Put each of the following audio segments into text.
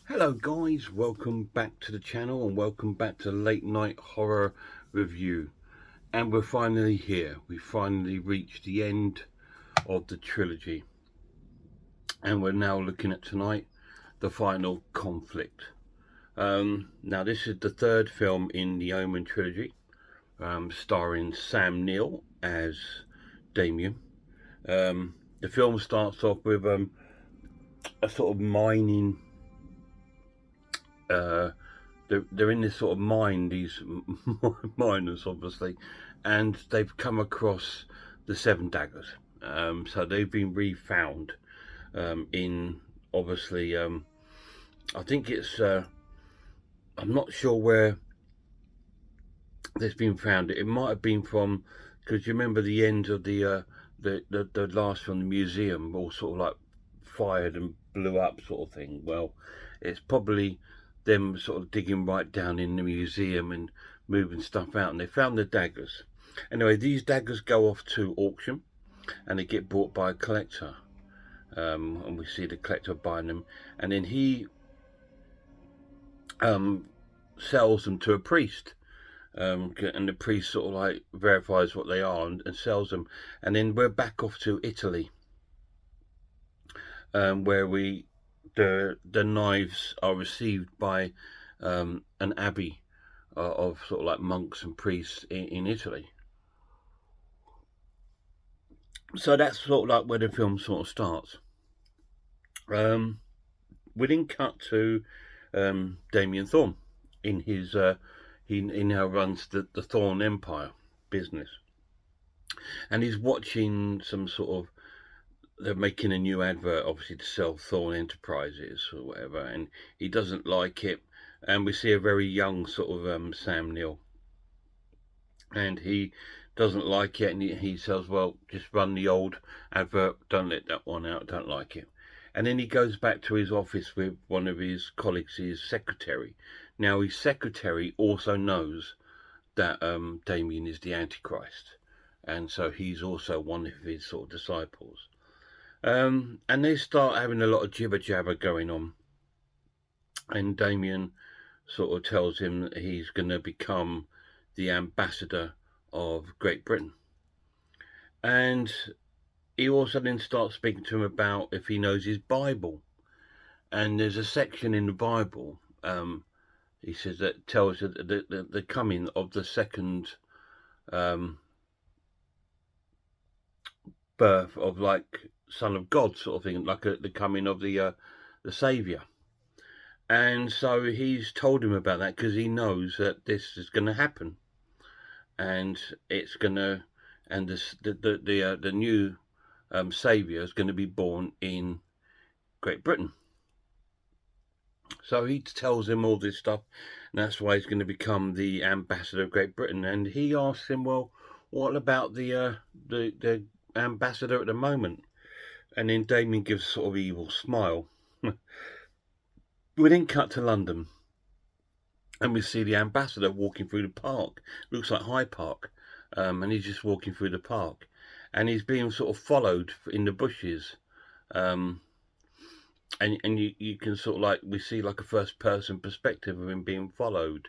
Hello guys, welcome back to the channel and welcome back to Late Night Horror Review. And we're finally here. We finally reached the end of the trilogy. And we're now looking at tonight, the final conflict. Now this is the third film in the Omen trilogy, starring Sam Neill as Damien. The film starts off with a sort of mining they're in this sort of mine, these miners obviously, and they've come across the Seven Daggers. So they've been refound in obviously. I think it's. I'm not sure where they've been found. It might have been from, because you remember the end of the last from the museum, all sort of like fired and blew up sort of thing. Well, it's probably them sort of digging right down in the museum and moving stuff out, and they found the daggers. Anyway, these daggers go off to auction, and they get bought by a collector. And we see the collector buying them, and then he sells them to a priest. And the priest sort of like verifies what they are and sells them, and then we're back off to Italy, where the knives are received by an abbey of sort of like monks and priests in Italy. So that's sort of like where the film sort of starts. We then cut to Damien Thorne in his he now runs the Thorne Empire business, and he's watching some sort of, they're making a new advert obviously to sell Thorne Enterprises or whatever, and he doesn't like it. And we see a very young sort of Sam Neill, and he doesn't like it, and he says, well, just run the old advert, don't let that one out, don't like it. And then he goes back to his office with one of his colleagues, his secretary. Now his secretary also knows that Damien is the Antichrist, and so he's also one of his sort of disciples. And they start having a lot of jibber jabber going on, and Damien sort of tells him that he's going to become the ambassador of Great Britain. And he also then starts speaking to him about if he knows his Bible. And there's a section in the Bible, he says, that tells the coming of the second birth of like Son of God sort of thing, like the coming of the Saviour. And so he's told him about that because he knows that this is going to happen, and it's going to, and the new Saviour is going to be born in Great Britain. So he tells him all this stuff, and that's why he's going to become the ambassador of Great Britain. And he asks him, well, what about the ambassador at the moment? And then Damien gives a sort of evil smile. We then cut to London, and we see the ambassador walking through the park. Looks like Hyde Park, and he's just walking through the park, and he's being sort of followed in the bushes. And you can sort of like, we see like a first person perspective of him being followed,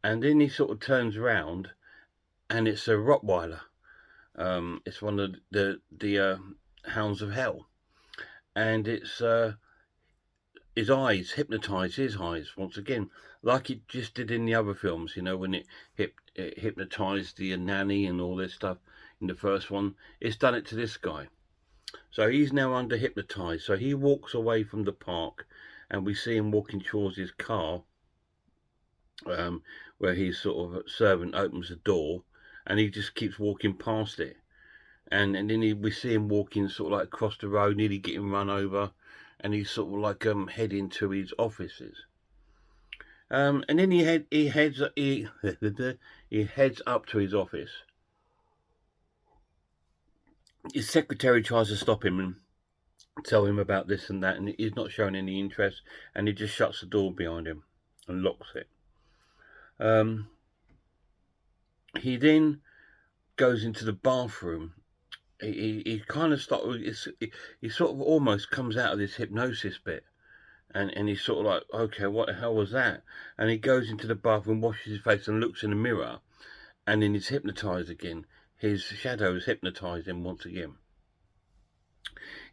and then he sort of turns around, and it's a Rottweiler. It's one of the hounds of hell, and it's his eyes, hypnotise his eyes once again, like it just did in the other films, you know, when it hypnotised the nanny and all this stuff in the first one. It's done it to this guy. So he's now under hypnotised. So he walks away from the park, and we see him walking towards his car, where his sort of servant opens the door, and he just keeps walking past it. And then we see him walking sort of like across the road, nearly getting run over, and he's sort of like heading to his offices. And then he heads up to his office. His secretary tries to stop him and tell him about this and that, and he's not showing any interest, and he just shuts the door behind him and locks it. He then goes into the bathroom. He kind of he sort of almost comes out of this hypnosis bit, And he's sort of like, okay, what the hell was that? And he goes into the bathroom, washes his face, and looks in the mirror, and then he's hypnotized again. His shadow has hypnotized him once again.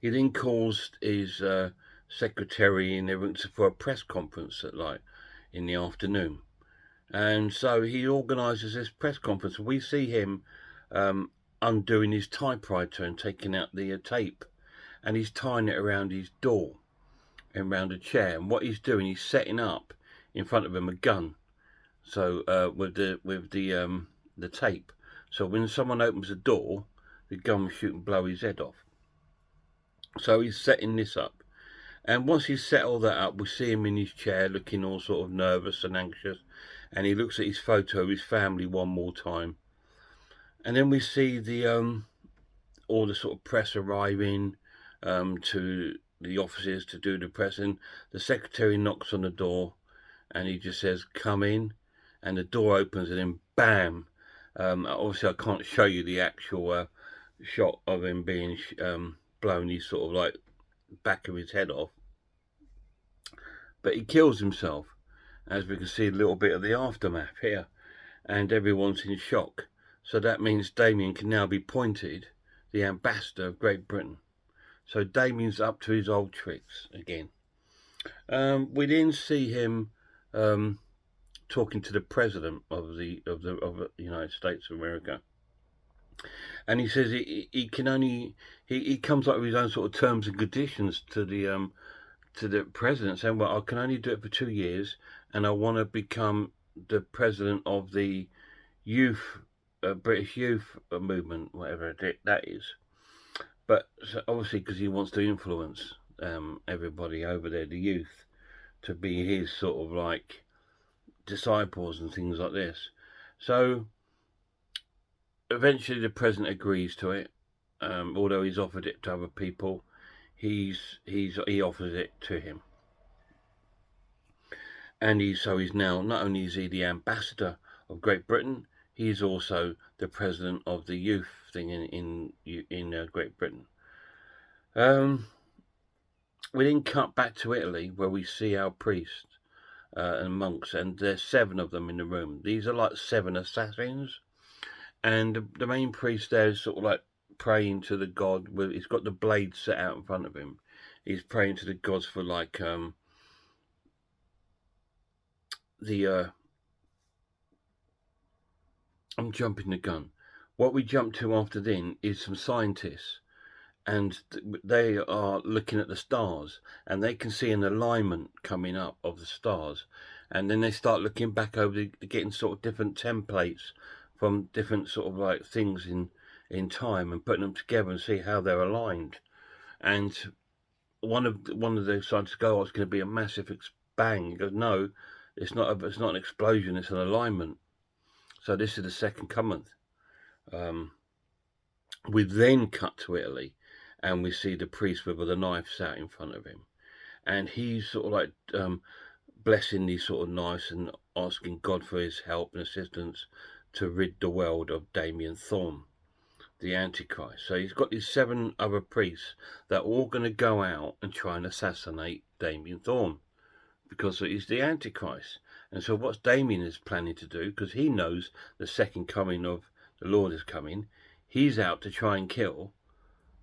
He then calls his secretary and everything for a press conference in the afternoon. And so he organises this press conference. We see him undoing his typewriter and taking out the tape, and he's tying it around his door and around a chair. And what he's doing, he's setting up in front of him a gun. So with the tape. So when someone opens the door, the gun will shoot and blow his head off. So he's setting this up. And once he's set all that up, we see him in his chair looking all sort of nervous and anxious. And he looks at his photo of his family one more time. And then we see all the sort of press arriving to the offices to do the press. And the secretary knocks on the door and he just says, "Come in." And the door opens and then bam. Obviously, I can't show you the actual shot of him being blown his sort of like back of his head off. But he kills himself, as we can see a little bit of the aftermath here, and everyone's in shock. So that means Damien can now be appointed the ambassador of Great Britain. So Damien's up to his old tricks again. We then see him talking to the president of the United States of America, and he says he can only he comes up with his own sort of terms and conditions to the president, saying, well, I can only do it for 2 years, and I want to become the president of the British youth movement, whatever that is. But so obviously, because he wants to influence everybody over there, the youth, to be his sort of like disciples and things like this. So eventually the president agrees to it, although he's offered it to other people. He offers it to him, and he's now not only is he the ambassador of Great Britain, he's also the president of the youth thing in Great Britain. We then cut back to Italy, where we see our priests and monks, and there's 7 of them in the room. These are like 7 assassins, and the main priest there is sort of like praying to the god. He's got the blade set out in front of him. He's praying to the gods for like I'm jumping the gun. What we jump to after then is some scientists, and they are looking at the stars, and they can see an alignment coming up of the stars, and then they start looking back over getting sort of different templates from different sort of like things in time, and putting them together and see how they're aligned. And one of the scientists go, "Oh, it's going to be a massive bang." He goes, "No, it's not an explosion, it's an alignment." So this is the second coming. We then cut to Italy, and we see the priest with the knives out in front of him, and he's sort of like blessing these sort of knives and asking God for his help and assistance to rid the world of Damien Thorn, the Antichrist. So he's got these 7 other priests that are all going to go out and try and assassinate Damien Thorn, because he's the Antichrist. And so what's Damien is planning to do, because he knows the second coming of the Lord is coming, he's out to try and kill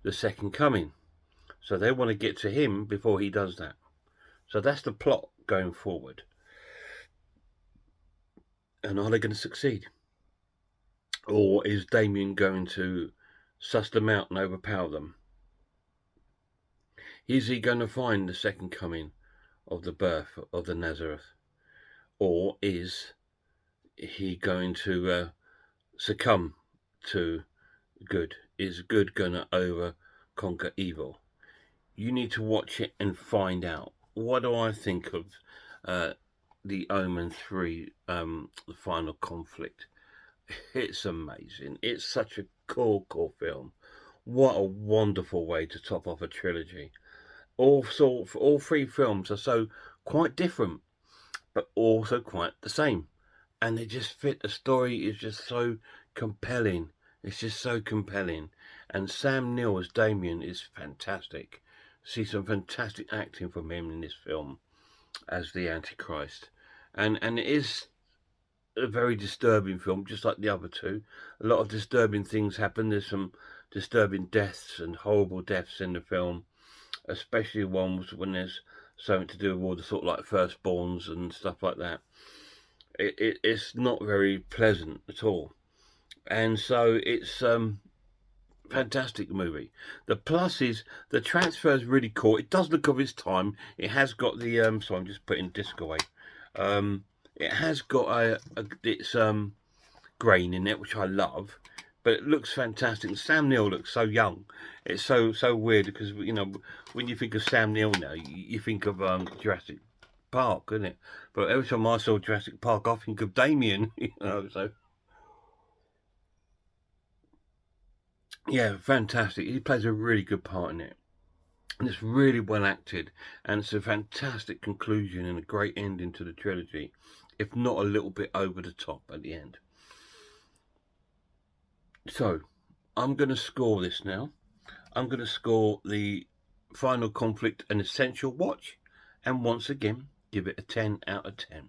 the second coming. So they want to get to him before he does that. So that's the plot going forward. And are they going to succeed? Or is Damien going to suss them out and overpower them? Is he going to find the second coming of the birth of the Nazareth? Or is he going to succumb to good? Is good going to conquer evil? You need to watch it and find out. What do I think of the Omen 3, the final conflict? It's amazing. It's such a cool film. What a wonderful way to top off a trilogy. All 3 films are so quite different, but also quite the same. And they just fit. The story is just so compelling. It's just so compelling. And Sam Neill as Damien is fantastic. See some fantastic acting from him in this film. as the Antichrist, and it is a very disturbing film, just like the other two. A lot of disturbing things happen. There's some disturbing deaths and horrible deaths in the film, especially ones when there's something to do with all the sort of like firstborns and stuff like that. It's not very pleasant at all, and so it's fantastic movie. The plus is the transfer is really cool. It does look of its time. It has got the so I'm just putting disc away. It has got its grain in it, which I love, but it looks fantastic. Sam Neill looks so young. It's so weird because, you know, when you think of Sam Neill now, you think of Jurassic Park, isn't it? But every time I saw Jurassic Park, I think of Damien. You know, so yeah, fantastic. He plays a really good part in it. And it's really well acted, and it's a fantastic conclusion and a great ending to the trilogy, if not a little bit over the top at the end. So, I'm going to score this now. I'm going to score the Final Conflict an essential watch, and once again, give it a 10 out of 10.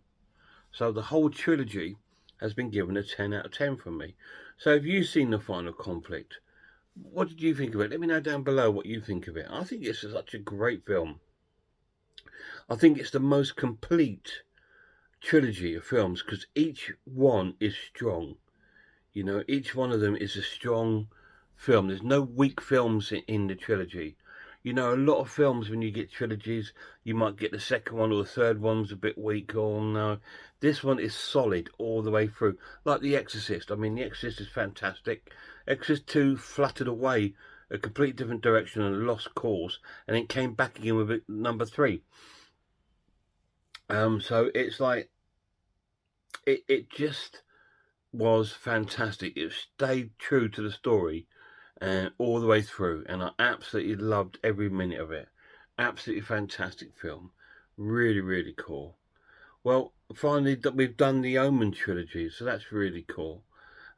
So the whole trilogy has been given a 10 out of 10 from me. So have you seen the Final Conflict? What did you think of it? Let me know down below what you think of it. I think it's such a great film. I think it's the most complete trilogy of films because each one is strong. You know, each one of them is a strong film. There's no weak films in the trilogy. You know, a lot of films, when you get trilogies, you might get the second one or the third one's a bit weak. Oh no, this one is solid all the way through. Like The Exorcist. I mean, The Exorcist is fantastic. Exorcist 2 fluttered away a completely different direction and lost course, and then came back again with it, number 3. So it's like it just was fantastic. It stayed true to the story and all the way through, and I absolutely loved every minute of it. Absolutely fantastic film. Really, really cool. Well, finally, we've done the Omen trilogy, so that's really cool.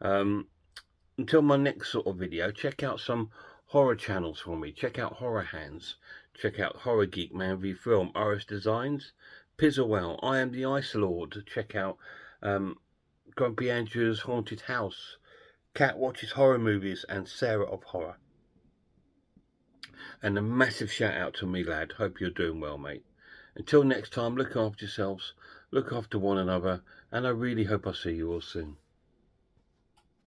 Until my next sort of video, check out some horror channels for me. Check out Horror Hands. Check out Horror Geek Man v Film, RS Designs, Pizzawell, I Am the Ice Lord. Check out Grumpy Andrew's Haunted House, Cat Watches Horror Movies, and Sarah of Horror. And a massive shout out to me, lad. Hope you're doing well, mate. Until next time, look after yourselves, look after one another, and I really hope I see you all soon.